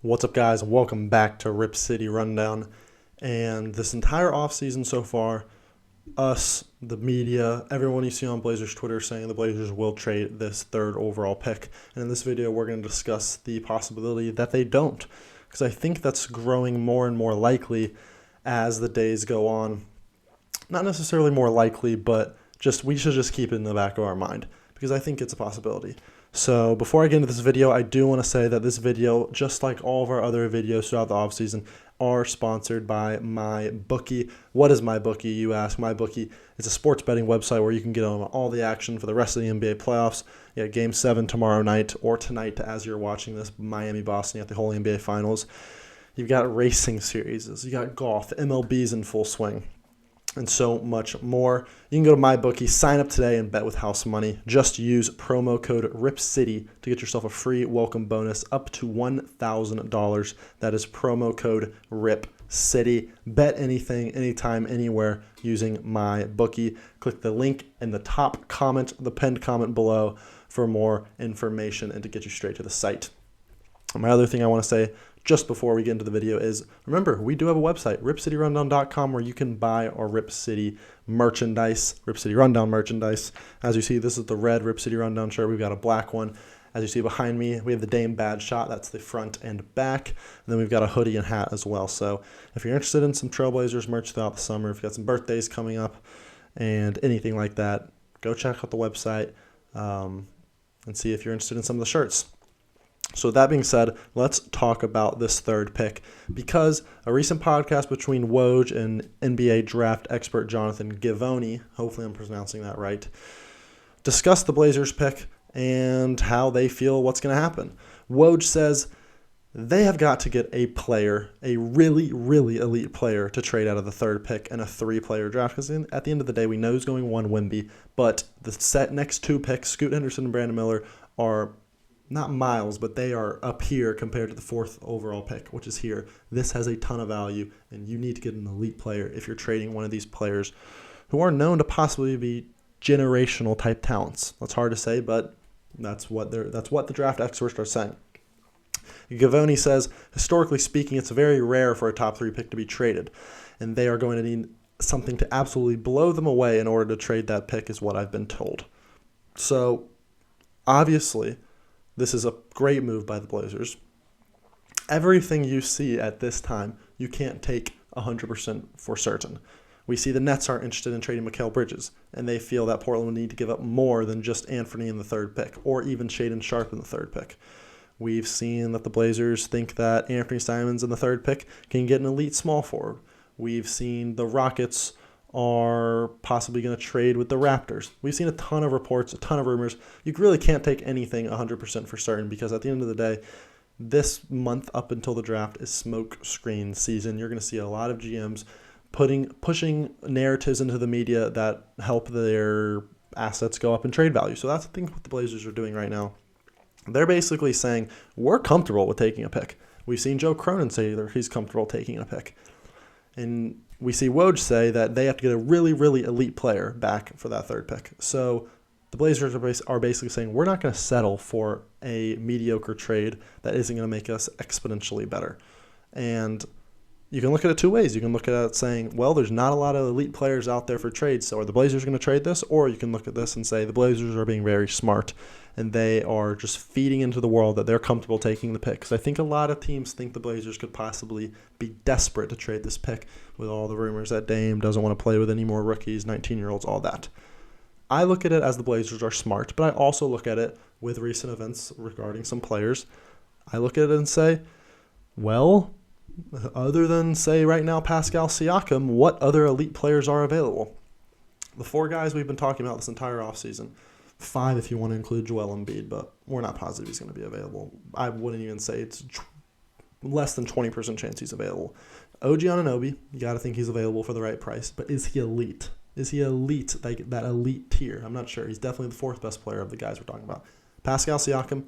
What's up, guys? Welcome back to Rip City Rundown. And this entire offseason so far, us, the media, everyone you see on Blazers Twitter saying the Blazers will trade this third overall pick. And in this video, we're going to discuss the possibility that they don't, because I think that's growing more and more likely as the days go on. Not necessarily more likely, but we should just keep it in the back of our mind, because I think it's a possibility. So before I get into this video, I do want to say that this video, just like all of our other videos throughout the offseason, are sponsored by MyBookie. What is MyBookie, you ask? MyBookie is a sports betting website where you can get on all the action for the rest of the NBA playoffs. You got Game 7 tomorrow night, or tonight as you're watching this, Miami-Boston at the whole NBA Finals. You've got racing series, you got golf, MLB's in full swing, and so much more. You can go to MyBookie, sign up today, and bet with house money. Just use promo code RIPCITY to get yourself a free welcome bonus up to $1,000. That is promo code RIPCITY. Bet anything, anytime, anywhere using MyBookie. Click the link in the top comment, the pinned comment below for more information and to get you straight to the site. My other thing I want to say just before we get into the video is, remember, we do have a website, ripcityrundown.com, where you can buy our Rip City merchandise, Rip City Rundown merchandise. As you see, this is the red Rip City Rundown shirt. We've got a black one. As you see behind me, we have the Dame Bad Shot. That's the front and back. And then we've got a hoodie and hat as well. So if you're interested in some Trailblazers merch throughout the summer, if you've got some birthdays coming up and anything like that, go check out the website and see if you're interested in some of the shirts. So that being said, let's talk about this third pick, because a recent podcast between Woj and NBA draft expert Jonathan Givony, hopefully I'm pronouncing that right, discussed the Blazers pick and how they feel what's going to happen. Woj says they have got to get a player, a really, really elite player to trade out of the third pick and a three-player draft, because at the end of the day, we know who's going one, Wemby, but the next two picks, Scoot Henderson and Brandon Miller, are not miles, but they are up here compared to the fourth overall pick, which is here. This has a ton of value, and you need to get an elite player if you're trading one of these players who are known to possibly be generational type talents. That's hard to say, but that's what the draft experts are saying. Gavoni says, historically speaking, it's very rare for a top three pick to be traded, and they are going to need something to absolutely blow them away in order to trade that pick, is what I've been told. So, obviously, this is a great move by the Blazers. Everything you see at this time, you can't take 100% for certain. We see the Nets aren't interested in trading Mikal Bridges, and they feel that Portland would need to give up more than just Anthony in the third pick, or even Shaedon Sharpe in the third pick. We've seen that the Blazers think that Anthony Simons in the third pick can get an elite small forward. We've seen the Rockets are possibly going to trade with the Raptors. We've seen a ton of reports, a ton of rumors. You really can't take anything 100% for certain, because at the end of the day, this month up until the draft is smoke screen season. You're going to see a lot of GMs pushing narratives into the media that help their assets go up in trade value. So that's I think what the Blazers are doing right now. They're basically saying, we're comfortable with taking a pick. We've seen Joe Cronin say that he's comfortable taking a pick. And we see Woj say that they have to get a really, really elite player back for that third pick. So the Blazers are basically saying, we're not going to settle for a mediocre trade that isn't going to make us exponentially better. And you can look at it two ways. You can look at it saying, well, there's not a lot of elite players out there for trades, so are the Blazers going to trade this? Or you can look at this and say the Blazers are being very smart, and they are just feeding into the world that they're comfortable taking the pick. Because I think a lot of teams think the Blazers could possibly be desperate to trade this pick with all the rumors that Dame doesn't want to play with any more rookies, 19-year-olds, all that. I look at it as the Blazers are smart, but I also look at it with recent events regarding some players. I look at it and say, well, other than, say, right now, Pascal Siakam, what other elite players are available? The four guys we've been talking about this entire offseason, 5 if you want to include Joel Embiid, but we're not positive he's going to be available. I wouldn't even say it's less than 20% chance he's available. OG Anunoby, you got to think he's available for the right price, but is he elite? Is he elite, like that elite tier? I'm not sure. He's definitely the fourth best player of the guys we're talking about. Pascal Siakam,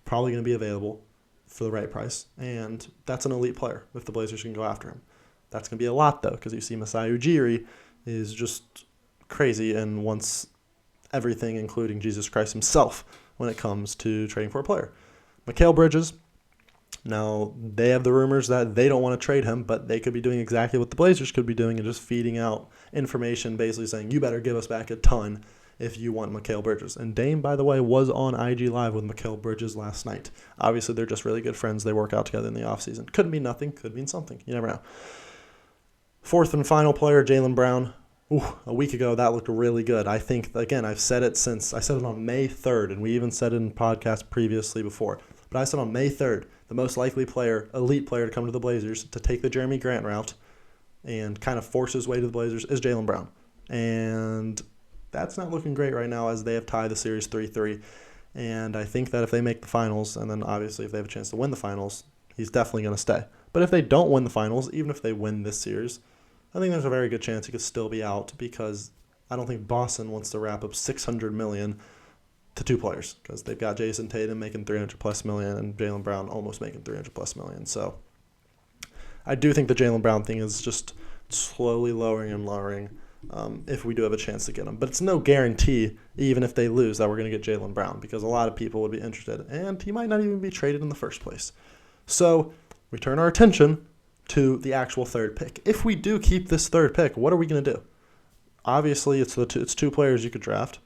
probably going to be available for the right price, and that's an elite player if the Blazers can go after him. That's going to be a lot, though, because you see Masai Ujiri is just crazy and wants everything, including Jesus Christ himself, when it comes to trading for a player. Mikal Bridges, Now, they have the rumors that they don't want to trade him, but they could be doing exactly what the Blazers could be doing and just feeding out information, basically saying, you better give us back a ton if you want Mikal Bridges. And Dame, by the way, was on IG Live with Mikal Bridges last night. Obviously, they're just really good friends. They work out together in the offseason. Could mean nothing. Could mean something. You never know. Fourth and final player, Jalen Brown. A week ago, that looked really good. I think, again, I said it on May 3rd, and we even said it in podcasts previously before. But I said on May 3rd, the most likely player, elite player to come to the Blazers to take the Jeremy Grant route and kind of force his way to the Blazers is Jalen Brown. And that's not looking great right now as they have tied the series 3-3. And I think that if they make the finals, and then obviously if they have a chance to win the finals, he's definitely going to stay. But if they don't win the finals, even if they win this series, I think there's a very good chance he could still be out because I don't think Boston wants to wrap up $600 million to two players because they've got Jason Tatum making $300+ million and Jalen Brown almost making $300+ million. So I do think the Jalen Brown thing is just slowly lowering and lowering if we do have a chance to get him. But it's no guarantee, even if they lose, that we're going to get Jalen Brown because a lot of people would be interested and he might not even be traded in the first place. So we turn our attention to the actual third pick. If we do keep this third pick, what are we going to do? Obviously, it's two players you could draft.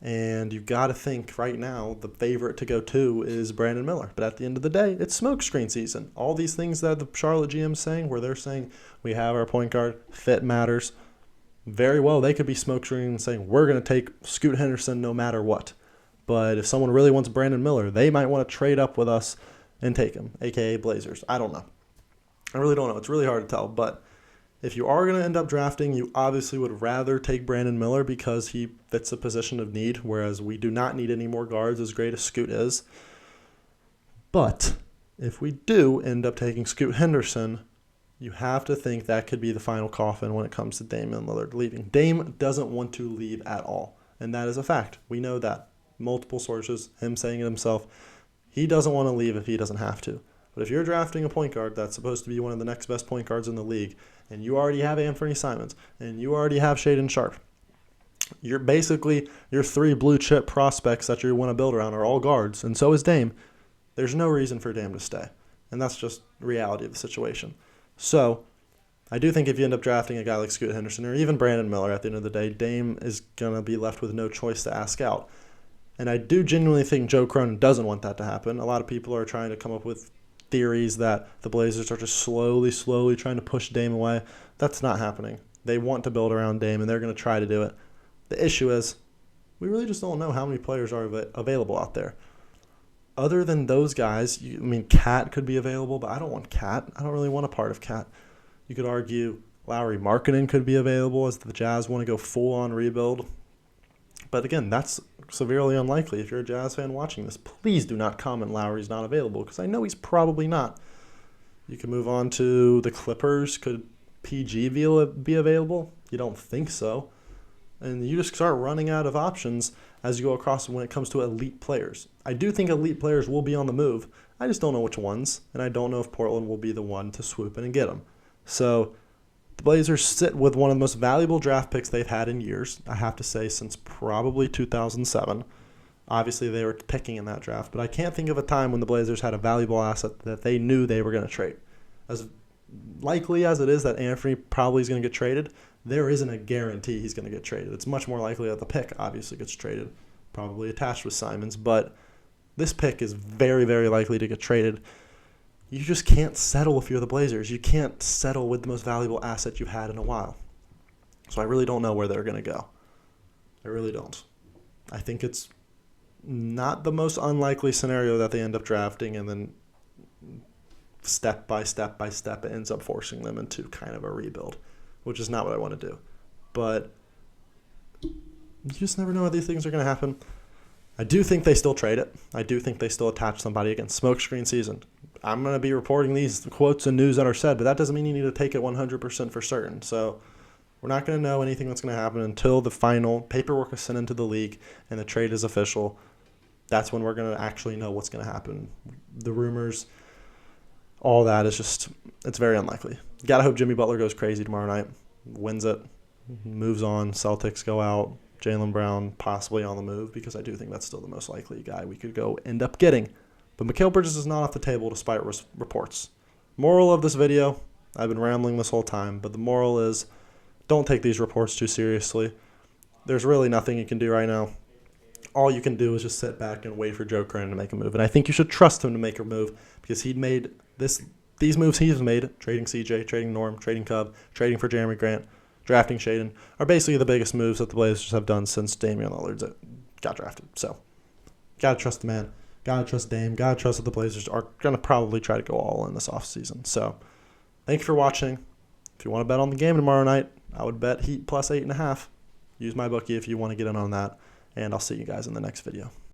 And you've got to think right now the favorite to go to is Brandon Miller. But at the end of the day, it's smokescreen season. All these things that the Charlotte GM's saying, where they're saying we have our point guard, fit matters, very well they could be smokescreen saying we're going to take Scoot Henderson no matter what. But if someone really wants Brandon Miller, they might want to trade up with us and take him, a.k.a. Blazers. I don't know. I really don't know. It's really hard to tell. But if you are going to end up drafting, you obviously would rather take Brandon Miller because he fits a position of need, whereas we do not need any more guards as great as Scoot is. But if we do end up taking Scoot Henderson, you have to think that could be the final coffin when it comes to Damian Lillard leaving. Dame doesn't want to leave at all, and that is a fact. We know that. Multiple sources, him saying it himself. He doesn't want to leave if he doesn't have to. But if you're drafting a point guard that's supposed to be one of the next best point guards in the league, and you already have Anthony Simons, and you already have Shaedon Sharpe, you're basically your three blue chip prospects that you want to build around are all guards, and so is Dame. There's no reason for Dame to stay. And that's just the reality of the situation. So I do think if you end up drafting a guy like Scoot Henderson or even Brandon Miller at the end of the day, Dame is going to be left with no choice to ask out. And I do genuinely think Joe Cronin doesn't want that to happen. A lot of people are trying to come up with theories that the Blazers are just slowly trying to push Dame away. That's not happening. They want to build around Dame, and they're going to try to do it. The issue is we really just don't know how many players are available out there. Other than those guys, Cat could be available, but I don't want Cat. I don't really want a part of Cat. You could argue Lauri Markkanen could be available as the Jazz want to go full-on rebuild. But again, that's severely unlikely. If you're a Jazz fan watching this, please do not comment Lowry's not available because I know he's probably not. You can move on to the Clippers. Could PG be available? You don't think so. And you just start running out of options as you go across when it comes to elite players. I do think elite players will be on the move. I just don't know which ones, and I don't know if Portland will be the one to swoop in and get them. So the Blazers sit with one of the most valuable draft picks they've had in years, I have to say, since probably 2007. Obviously, they were picking in that draft, but I can't think of a time when the Blazers had a valuable asset that they knew they were going to trade. As likely as it is that Anthony probably is going to get traded, there isn't a guarantee he's going to get traded. It's much more likely that the pick obviously gets traded, probably attached with Simons, but this pick is very, very likely to get traded. You just can't settle if you're the Blazers. You can't settle with the most valuable asset you've had in a while. So I really don't know where they're going to go. I really don't. I think it's not the most unlikely scenario that they end up drafting and then step by step it ends up forcing them into kind of a rebuild, which is not what I want to do. But you just never know how these things are going to happen. I do think they still trade it. I do think they still attach somebody again. Smokescreen season. I'm going to be reporting these quotes and news that are said, but that doesn't mean you need to take it 100% for certain. So we're not going to know anything that's going to happen until the final paperwork is sent into the league and the trade is official. That's when we're going to actually know what's going to happen. The rumors, all that is just, it's very unlikely. You got to hope Jimmy Butler goes crazy tomorrow night, wins it, moves on, Celtics go out, Jalen Brown possibly on the move, because I do think that's still the most likely guy we could go end up getting. But Mikal Bridges is not off the table despite reports. Moral of this video, I've been rambling this whole time, but the moral is don't take these reports too seriously. There's really nothing you can do right now. All you can do is just sit back and wait for Joe Cronin to make a move. And I think you should trust him to make a move because he'd made these moves he's made, trading CJ, trading Norm, trading Cub, trading for Jeremy Grant, drafting Shaden, are basically the biggest moves that the Blazers have done since Damian Lillard got drafted. So, gotta trust the man. Gotta trust Dame. Gotta trust that the Blazers are going to probably try to go all in this offseason. So, thank you for watching. If you want to bet on the game tomorrow night, I would bet Heat plus 8.5. Use my bookie if you want to get in on that. And I'll see you guys in the next video.